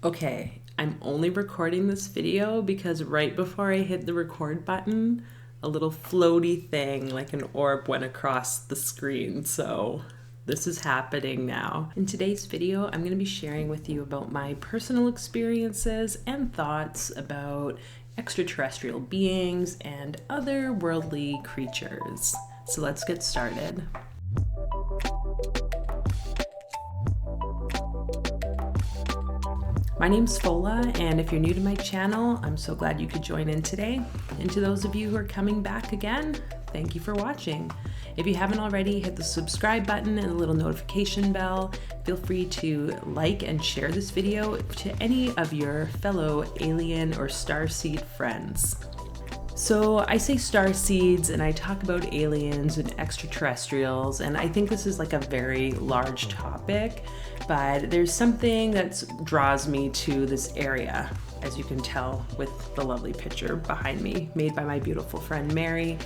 Okay, I'm only recording this video because right before I hit the record button, a little floaty thing like an orb went across the screen. So this is happening now. In today's video, I'm going to be sharing with you about my personal experiences and thoughts about extraterrestrial beings and other worldly creatures. So let's get started. My name's Fola, and if you're new to my channel, I'm so glad you could join in today. And to those of you who are coming back again, thank you for watching. If you haven't already, hit the subscribe button and the little notification bell. Feel free to like and share this video to any of your fellow alien or starseed friends. So I say starseeds and I talk about aliens and extraterrestrials, and I think this is like a very large topic, but there's something that draws me to this area, as you can tell with the lovely picture behind me, made by my beautiful friend Mary,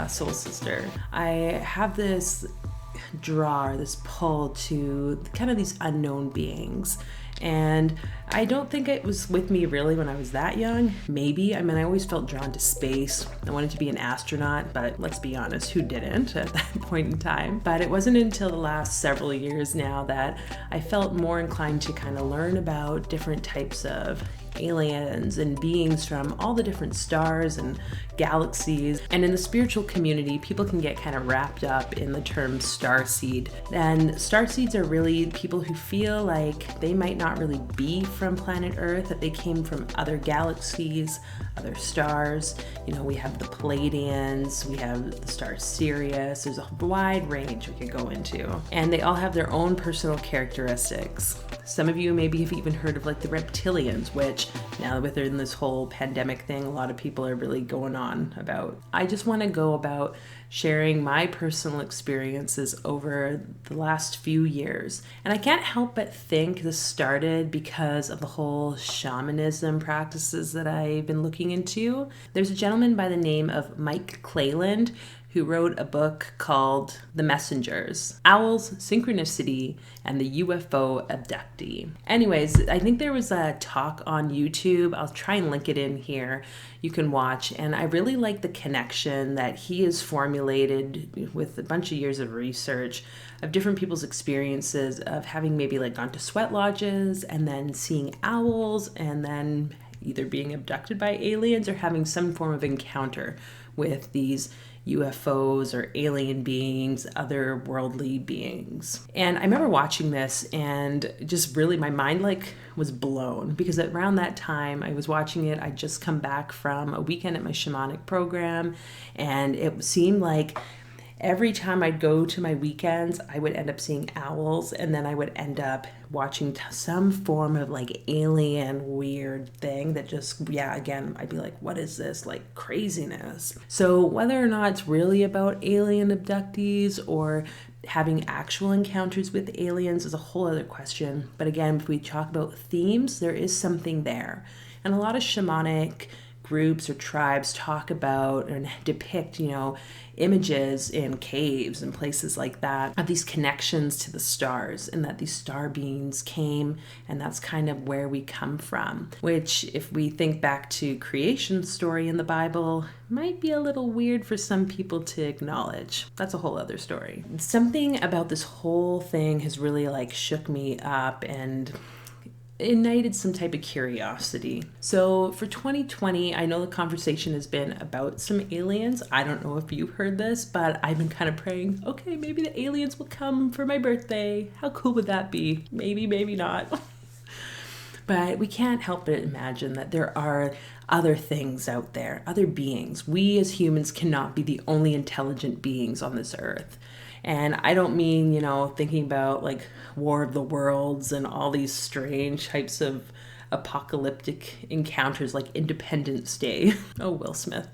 soul sister. I have this draw, this pull to kind of these unknown beings. And I don't think it was with me really when I was that young. Maybe. I mean, I always felt drawn to space. I wanted to be an astronaut, but let's be honest, who didn't at that point in time? But it wasn't until the last several years now that I felt more inclined to kind of learn about different types of aliens and beings from all the different stars and galaxies. And in the spiritual community, people can get kind of wrapped up in the term starseed. And starseeds are really people who feel like they might not really be from planet Earth, that they came from other galaxies, other stars. You know, we have the Pleiadians, we have the star Sirius. There's a wide range we could go into. And they all have their own personal characteristics. Some of you maybe have even heard of like the reptilians, which now within this whole pandemic thing, a lot of people are really going on about. I just want to go about sharing my personal experiences over the last few years. And I can't help but think this started because of the whole shamanism practices that I've been looking into. There's a gentleman by the name of Mike Clayland who wrote a book called The Messengers, Owls, Synchronicity, and the UFO Abductee. Anyways, I think there was a talk on YouTube. I'll try and link it in here. You can watch. And I really like the connection that he has formulated with a bunch of years of research of different people's experiences of having maybe like gone to sweat lodges and then seeing owls and then either being abducted by aliens or having some form of encounter with these UFOs or alien beings, otherworldly beings. And I remember watching this and just really my mind like was blown because around that time I was watching it, I'd just come back from a weekend at my shamanic program, and it seemed like every time I'd go to my weekends, I would end up seeing owls, and then I would end up watching some form of like alien weird thing that just, again, I'd be like, what is this? Like craziness. So whether or not it's really about alien abductees or having actual encounters with aliens is a whole other question. But again, if we talk about themes, there is something there. And a lot of shamanic groups or tribes talk about and depict, images in caves and places like that of these connections to the stars, and that these star beings came, and that's kind of where we come from, which if we think back to creation story in the Bible might be a little weird for some people to acknowledge. That's a whole other story. Something about this whole thing has really like shook me up and ignited some type of curiosity. So for 2020, I know the conversation has been about some aliens. I don't know if you've heard this, but I've been kind of praying, okay, maybe the aliens will come for my birthday. How cool would that be? Maybe, maybe not. But we can't help but imagine that there are other things out there, other beings. We as humans cannot be the only intelligent beings on this earth. And I don't mean, thinking about like War of the Worlds and all these strange types of apocalyptic encounters like Independence Day. Oh, Will Smith.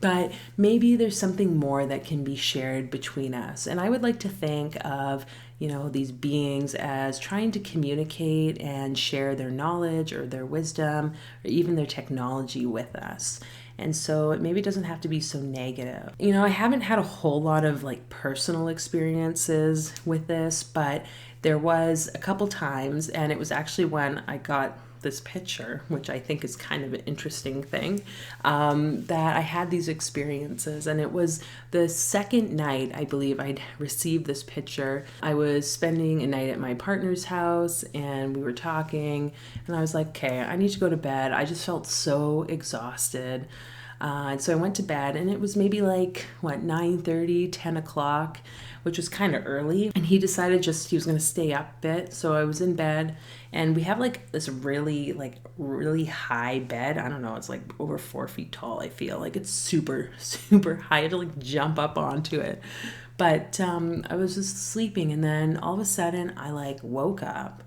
But maybe there's something more that can be shared between us. And I would like to think of, these beings as trying to communicate and share their knowledge or their wisdom or even their technology with us. And so it maybe doesn't have to be so negative. I haven't had a whole lot of like personal experiences with this, but there was a couple times, and it was actually when I got this picture, which I think is kind of an interesting thing, that I had these experiences. And it was the second night, I believe, I'd received this picture. I was spending a night at my partner's house and we were talking, and I was like, okay, I need to go to bed. I just felt so exhausted. And so I went to bed, and it was maybe like, 9:30, 10 o'clock, which was kind of early. And he decided he was going to stay up a bit. So I was in bed, and we have like this really high bed. I don't know, it's like over 4 feet tall. I feel like it's super, super high. I had to like jump up onto it. But I was just sleeping, and then all of a sudden I like woke up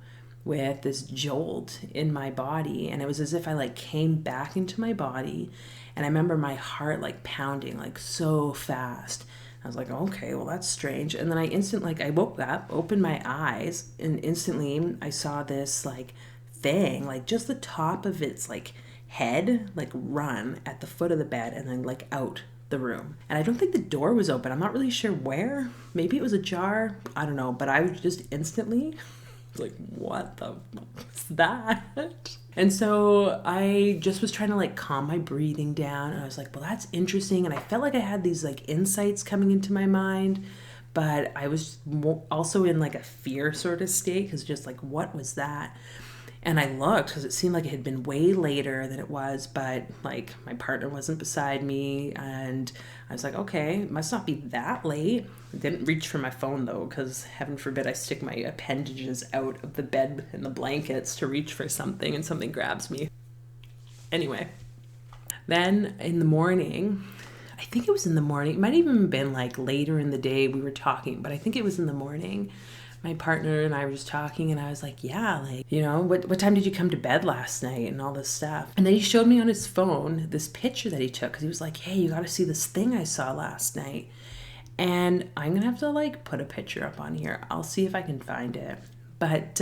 with this jolt in my body, and it was as if I like came back into my body. And I remember my heart like pounding like so fast. I was like, okay, well, that's strange. And then I woke up, opened my eyes, and instantly I saw this like thing, like just the top of its like head, like run at the foot of the bed and then like out the room. And I don't think the door was open. I'm not really sure where. Maybe it was ajar. I don't know. But I was just instantly like, what the fuck was that? And so I just was trying to like calm my breathing down. And I was like, well, that's interesting. And I felt like I had these like insights coming into my mind, but I was also in like a fear sort of state, because just like, what was that? And I looked, because it seemed like it had been way later than it was, but like my partner wasn't beside me, and I was like, okay, it must not be that late. I didn't reach for my phone though, because heaven forbid I stick my appendages out of the bed and the blankets to reach for something and something grabs me. Anyway, then in the morning, I think it was in the morning, it might even have been like later in the day we were talking, but I think it was in the morning. My partner and I were just talking, and I was like, yeah, like, you know, what time did you come to bed last night and all this stuff? And then he showed me on his phone this picture that he took, because he was like, hey, you got to see this thing I saw last night. And I'm going to have to like put a picture up on here. I'll see if I can find it. But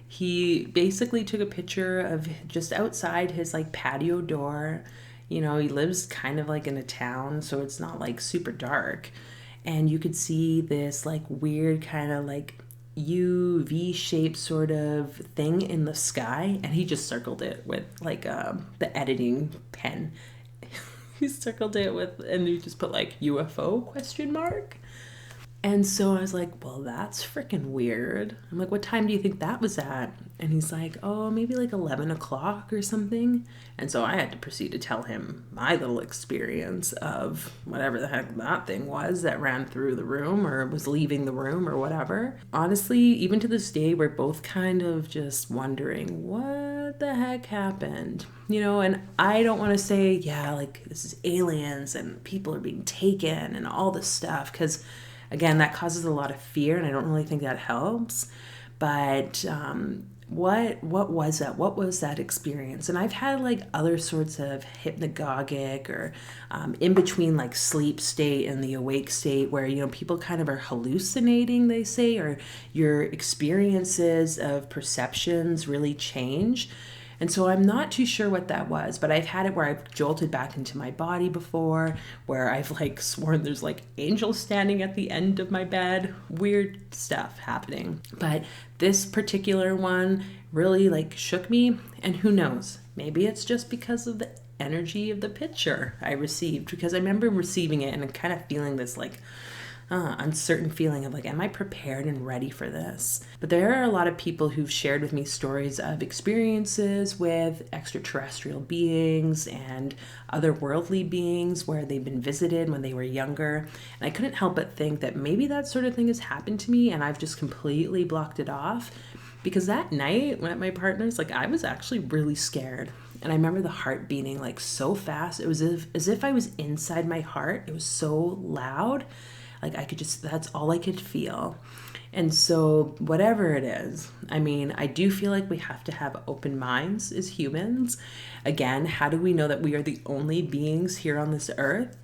he basically took a picture of just outside his like patio door. You know, he lives kind of like in a town, so it's not like super dark. And you could see this like weird kind of like UV-shaped sort of thing in the sky. And he just circled it with like the editing pen. He circled it with, and he just put like UFO question mark. And so I was like, well, that's freaking weird. I'm like, what time do you think that was at? And he's like, oh, maybe like 11 o'clock or something. And so I had to proceed to tell him my little experience of whatever the heck that thing was that ran through the room or was leaving the room or whatever. Honestly, even to this day, we're both kind of just wondering what the heck happened, you know? And I don't want to say, yeah, like this is aliens and people are being taken and all this stuff, because again, that causes a lot of fear, and I don't really think that helps. But what was that? What was that experience? And I've had like other sorts of hypnagogic or in between like sleep state and the awake state, where, you know, people kind of are hallucinating, they say, or your experiences of perceptions really change. And so I'm not too sure what that was, but I've had it where I've jolted back into my body before, where I've like sworn there's like angels standing at the end of my bed, weird stuff happening. But this particular one really like shook me, and who knows, maybe it's just because of the energy of the picture I received, because I remember receiving it and kind of feeling this like uncertain feeling of like, am I prepared and ready for this? But there are a lot of people who've shared with me stories of experiences with extraterrestrial beings and otherworldly beings where they've been visited when they were younger. And I couldn't help but think that maybe that sort of thing has happened to me, and I've just completely blocked it off. Because that night when at my partner's, like, I was actually really scared. And I remember the heart beating like so fast. It was as if I was inside my heart. It was so loud. Like I could just, that's all I could feel. And so whatever it is, I mean, I do feel like we have to have open minds as humans. Again, how do we know that we are the only beings here on this earth?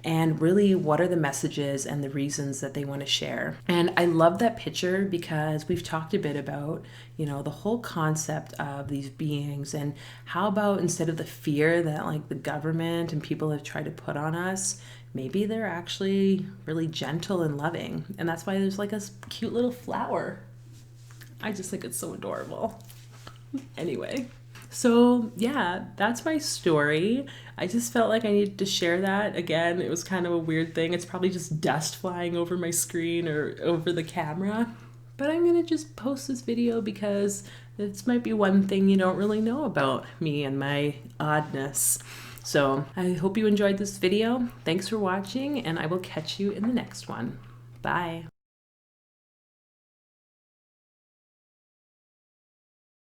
And really, what are the messages and the reasons that they want to share? And I love that picture because we've talked a bit about, you know, the whole concept of these beings, and how about instead of the fear that like the government and people have tried to put on us, maybe they're actually really gentle and loving. And that's why there's like a cute little flower. I just think it's so adorable. Anyway, So yeah, that's my story. I just felt like I needed to share that. Again, it was kind of a weird thing. It's probably just dust flying over my screen or over the camera. But I'm gonna just post this video because this might be one thing you don't really know about me and my oddness. So I hope you enjoyed this video. Thanks for watching, and I will catch you in the next one. Bye.